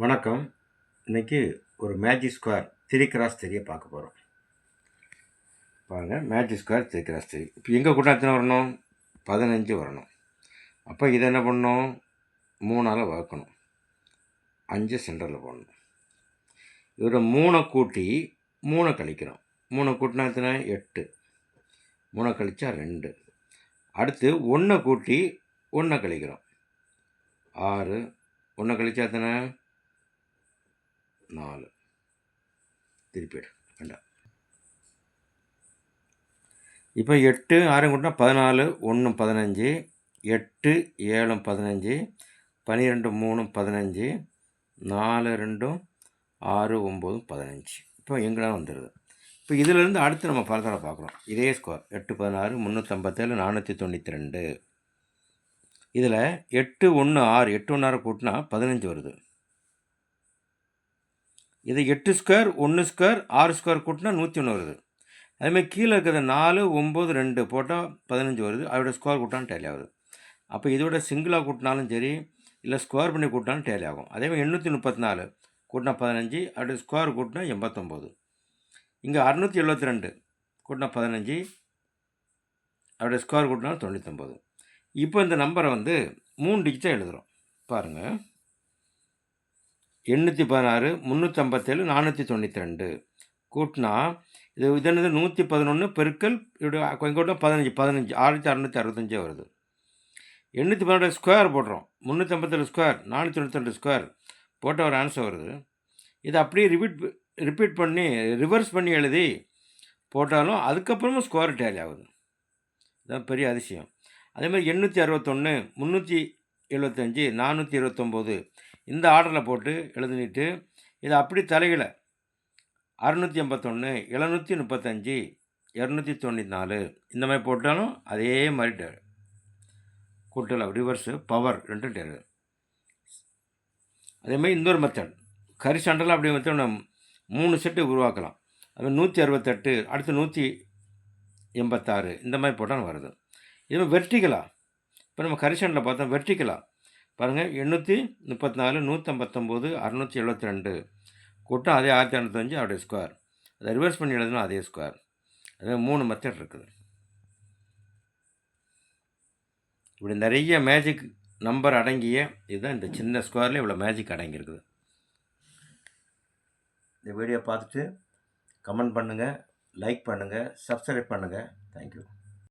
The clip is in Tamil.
வணக்கம். இன்றைக்கி ஒரு மேஜிக் ஸ்கொயர் 3 கிராஸ் 3 பார்க்க போகிறோம். பாருங்கள், மேஜிக் ஸ்கொயர் 3 கிராஸ் 3. இப்போ எங்கே கூட்டினா எத்தனை வரணும்? 15 வரணும். அப்போ இதை என்ன பண்ணணும்? 3ஆல் வகுக்கணும். 5 சென்டரில் போடணும். இதோட 3 கூட்டி 3 கழிக்கிறோம். 3 கூட்டினா எத்தனை? 8. 3 கழிச்சா 2. அடுத்து 1 கூட்டி 1 கழிக்கிறோம். 6. 1 கழிச்சா எத்தனை? 4. திருப்பி வேண்டாம். இப்போ 8 6 கூட்டினா 14, 1 15, 8 7 15, 12 3 15, 4 2 6 9 15. இப்போ எங்கெல்லாம் வந்துடுது. இப்போ இதிலேருந்து அடுத்து நம்ம ஃபர்தராக பார்க்குறோம். இதே ஸ்கொயர் 8 16 357 492. இதில் 8 1 6 8 1 6 கூட்டினா 15 வருது. இது 8 ஸ்கொயர் 1 ஸ்கொயர் 6 ஸ்கொயர் கூட்டினா 101 வருது. அதுமாதிரி கீழே இருக்கிறது 4 9 2 போட்டால் 15 வருது. அதோட ஸ்கொயர் கூட்டினாலும் டேலி ஆகுது. அப்போ இதோட சிங்கிளாக கூட்டினாலும் சரி, இல்லை ஸ்கொயர் பண்ணி கூட்டினாலும் டேலி ஆகும். அதேமாதிரி 834 கூட்டினா 15, அதோட ஸ்கொயர் கூட்டினா 89. இங்கே 672 கூட்டினா 15, அதோட ஸ்கொயர் கூட்டினாலும் 99. இப்போ இந்த நம்பரை 3 டிஜிட்டாக எழுதுகிறோம். பாருங்கள், 816 357 492 கூட்டினா இது என்னது 111 பெருக்கல் இதோட 15 1665 வருது. 816 ஸ்கொயர் போடுறோம். 357 ஸ்கொயர் 492 ஸ்கொயர் போட்ட ஒரு ஆன்சர் வருது. இதை அப்படியே ரிப்பீட் பண்ணி ரிவர்ஸ் பண்ணி எழுதி போட்டாலும் அதுக்கப்புறமும் ஸ்கொயர் டேலி ஆகுது. இதுதான் பெரிய அதிசயம். அதேமாதிரி 861 375 429 இந்த ஆர்டரில் போட்டு எழுதிட்டு இதை அப்படி தலைகளை 681 735 294 இந்த மாதிரி போட்டாலும் அதே மாதிரி கூட்டல் ரிவர்ஸு பவர் ரெண்டும் டேரு. அதேமாதிரி இன்னொரு மெத்தட் கரிசாண்டெல்லாம் அப்படி மெத்தட் நம்ம 3 செட்டு உருவாக்கலாம். அது 168 அடுத்து 186 இந்த மாதிரி போட்டாலும் வருது. இதுமாதிரி வெர்டிகலாக இப்போ நம்ம கரிசாண்டில் பார்த்தோம். வெர்டிகலாக பாருங்கள், 834 159 672 கூட்டம் அதே 1095 அவருடைய ஸ்கொயர். அதை ரிவர்ஸ் பண்ணி எழுதுனா அதே ஸ்கொயர். அதே 3 மெத்தட் இருக்குது. இப்படி நிறைய மேஜிக் நம்பர் அடங்கிய இதுதான் இந்த சின்ன ஸ்கொயரில் இவ்வளோ மேஜிக் அடங்கியிருக்குது. இந்த வீடியோ பார்த்துட்டு கமெண்ட் பண்ணுங்கள், லைக் பண்ணுங்கள், சப்ஸ்கிரைப் பண்ணுங்கள். தேங்க்யூ.